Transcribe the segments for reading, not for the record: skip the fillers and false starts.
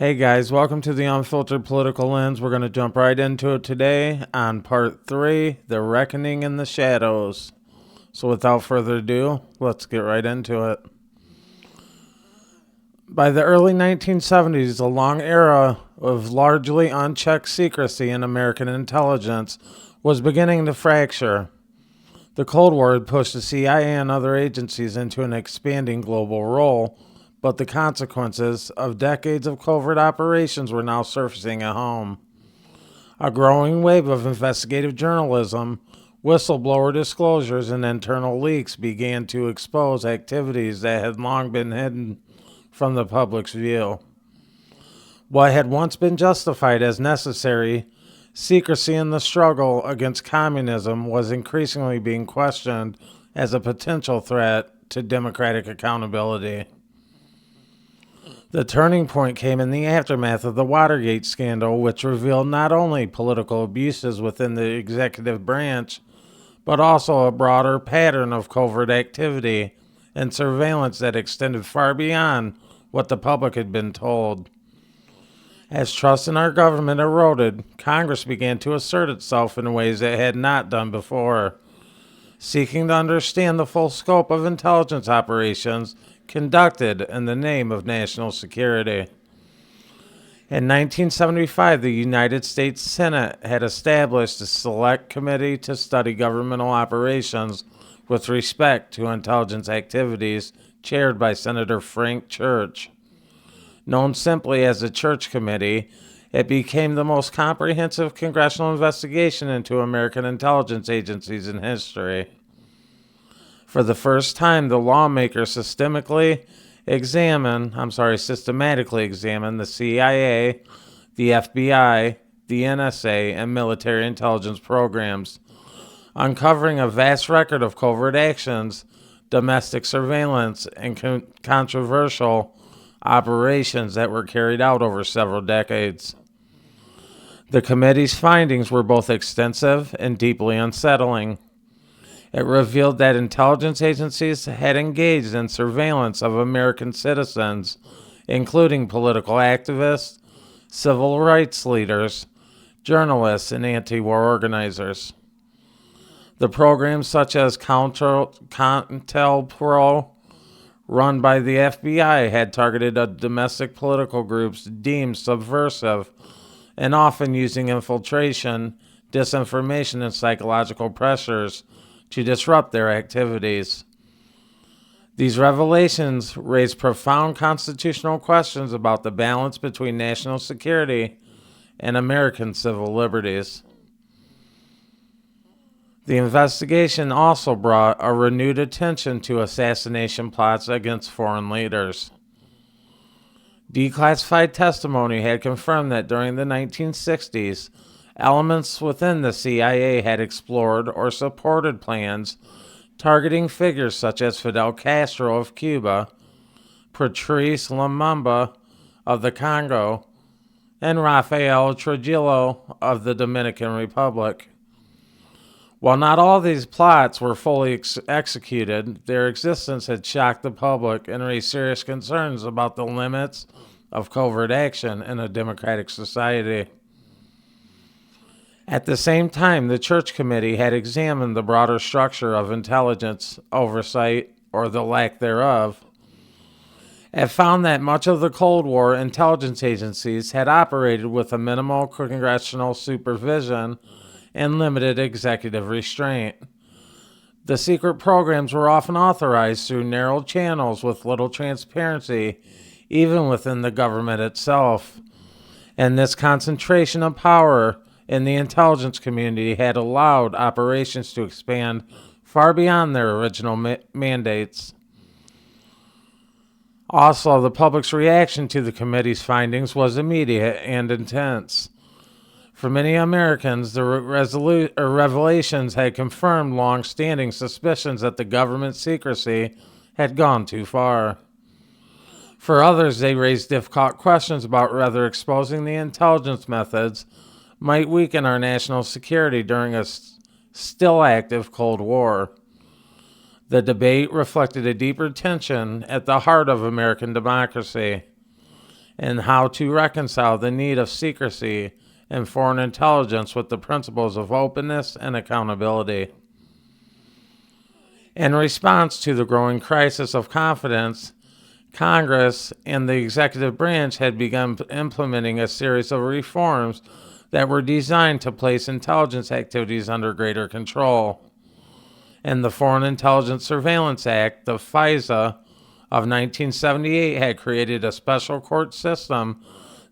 Hey guys, welcome to the Unfiltered Political Lens. We're going to jump right into it today on part 3, The Reckoning in the Shadows. So without further ado, let's get right into it. By the early 1970s, a long era of largely unchecked secrecy in American intelligence was beginning to fracture. The Cold War had pushed the CIA and other agencies into an expanding global role, but the consequences of decades of covert operations were now surfacing at home. A growing wave of investigative journalism, whistleblower disclosures, and internal leaks began to expose activities that had long been hidden from the public's view. What had once been justified as necessary, secrecy in the struggle against communism was increasingly being questioned as a potential threat to democratic accountability. The turning point came in the aftermath of the Watergate scandal, which revealed not only political abuses within the executive branch, but also a broader pattern of covert activity and surveillance that extended far beyond what the public had been told. As trust in our government eroded, Congress began to assert itself in ways it had not done before, seeking to understand the full scope of intelligence operations conducted in the name of national security. In 1975, the United States Senate had established a select committee to study governmental operations with respect to intelligence activities, chaired by Senator Frank Church. Known simply as the Church Committee, it became the most comprehensive congressional investigation into American intelligence agencies in history. For the first time, the lawmakers systematically examined the CIA, the FBI, the NSA, and military intelligence programs, uncovering a vast record of covert actions, domestic surveillance, and controversial operations that were carried out over several decades. The committee's findings were both extensive and deeply unsettling. It revealed that intelligence agencies had engaged in surveillance of American citizens, including political activists, civil rights leaders, journalists, and anti-war organizers. The programs such as COINTELPRO, run by the FBI, had targeted domestic political groups deemed subversive and often using infiltration, disinformation, and psychological pressures to disrupt their activities. These revelations raised profound constitutional questions about the balance between national security and American civil liberties. The investigation also brought a renewed attention to assassination plots against foreign leaders. Declassified testimony had confirmed that during the 1960s, elements within the CIA had explored or supported plans targeting figures such as Fidel Castro of Cuba, Patrice Lumumba of the Congo, and Rafael Trujillo of the Dominican Republic. While not all these plots were fully executed, their existence had shocked the public and raised serious concerns about the limits of covert action in a democratic society. At the same time, the Church Committee had examined the broader structure of intelligence oversight, or the lack thereof. It found that much of the Cold War intelligence agencies had operated with a minimal congressional supervision and limited executive restraint. The secret programs were often authorized through narrow channels with little transparency, even within the government itself. And this concentration of power in the intelligence community had allowed operations to expand far beyond their original mandates. Also, the public's reaction to the committee's findings was immediate and intense. For many Americans, the revelations had confirmed long-standing suspicions that the government's secrecy had gone too far. For others, they raised difficult questions about whether exposing the intelligence methods might weaken our national security during a still active Cold War. The debate reflected a deeper tension at the heart of American democracy. and how to reconcile the need of secrecy and foreign intelligence with the principles of openness and accountability. In response to the growing crisis of confidence, Congress and the executive branch had begun implementing a series of reforms that were designed to place intelligence activities under greater control. And the Foreign Intelligence Surveillance Act, the FISA, of 1978 had created a special court system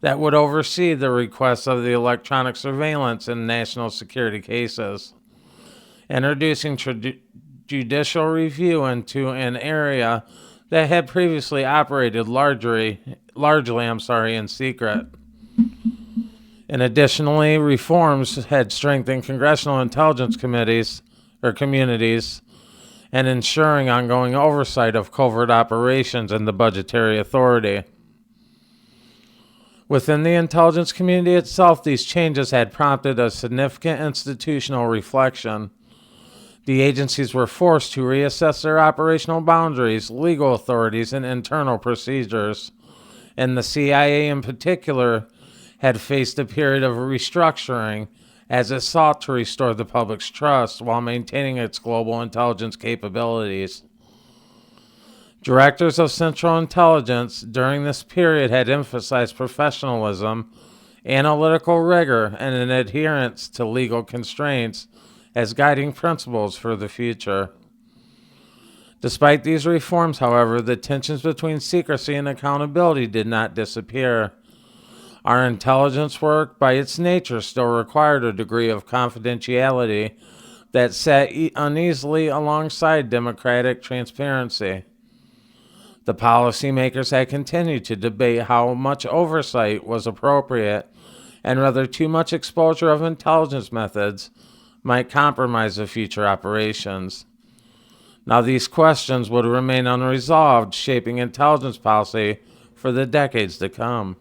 that would oversee the requests of the electronic surveillance in national security cases, introducing judicial review into an area that had previously operated largely in secret. And additionally, reforms had strengthened congressional intelligence committees or communities and ensuring ongoing oversight of covert operations and the budgetary authority. Within the intelligence community itself, these changes had prompted a significant institutional reflection. The agencies were forced to reassess their operational boundaries, legal authorities, and internal procedures. And the CIA in particular had faced a period of restructuring as it sought to restore the public's trust while maintaining its global intelligence capabilities. Directors of Central Intelligence during this period had emphasized professionalism, analytical rigor, and an adherence to legal constraints as guiding principles for the future. Despite these reforms, however, the tensions between secrecy and accountability did not disappear. Our intelligence work, by its nature, still required a degree of confidentiality that sat uneasily alongside democratic transparency. The policymakers had continued to debate how much oversight was appropriate and whether too much exposure of intelligence methods might compromise the future operations. Now, these questions would remain unresolved, shaping intelligence policy for the decades to come.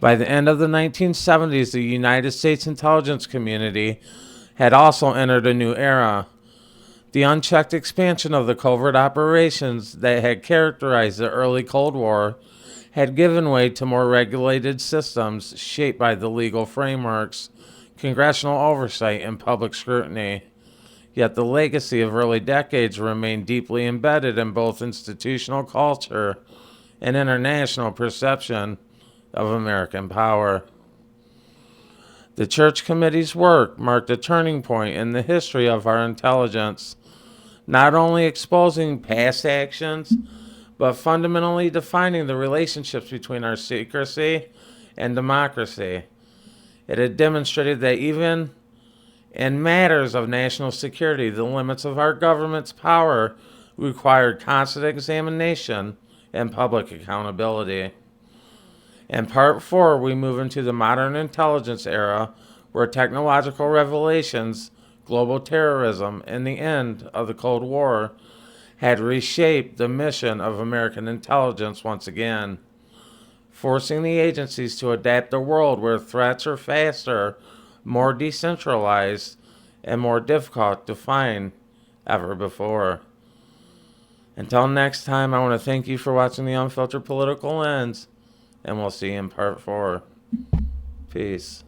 By the end of the 1970s, the United States intelligence community had also entered a new era. The unchecked expansion of the covert operations that had characterized the early Cold War had given way to more regulated systems shaped by the legal frameworks, congressional oversight, and public scrutiny. Yet the legacy of early decades remained deeply embedded in both institutional culture and international perception of American power. The Church Committee's work marked a turning point in the history of our intelligence, not only exposing past actions, but fundamentally defining the relationships between our secrecy and democracy. It had demonstrated that even in matters of national security, the limits of our government's power required constant examination and public accountability. In Part 4, we move into the modern intelligence era where technological revelations, global terrorism, and the end of the Cold War had reshaped the mission of American intelligence once again, forcing the agencies to adapt a world where threats are faster, more decentralized, and more difficult to find ever before. Until next time, I want to thank you for watching the Unfiltered Political Lens, and we'll see you in Part 4. Peace.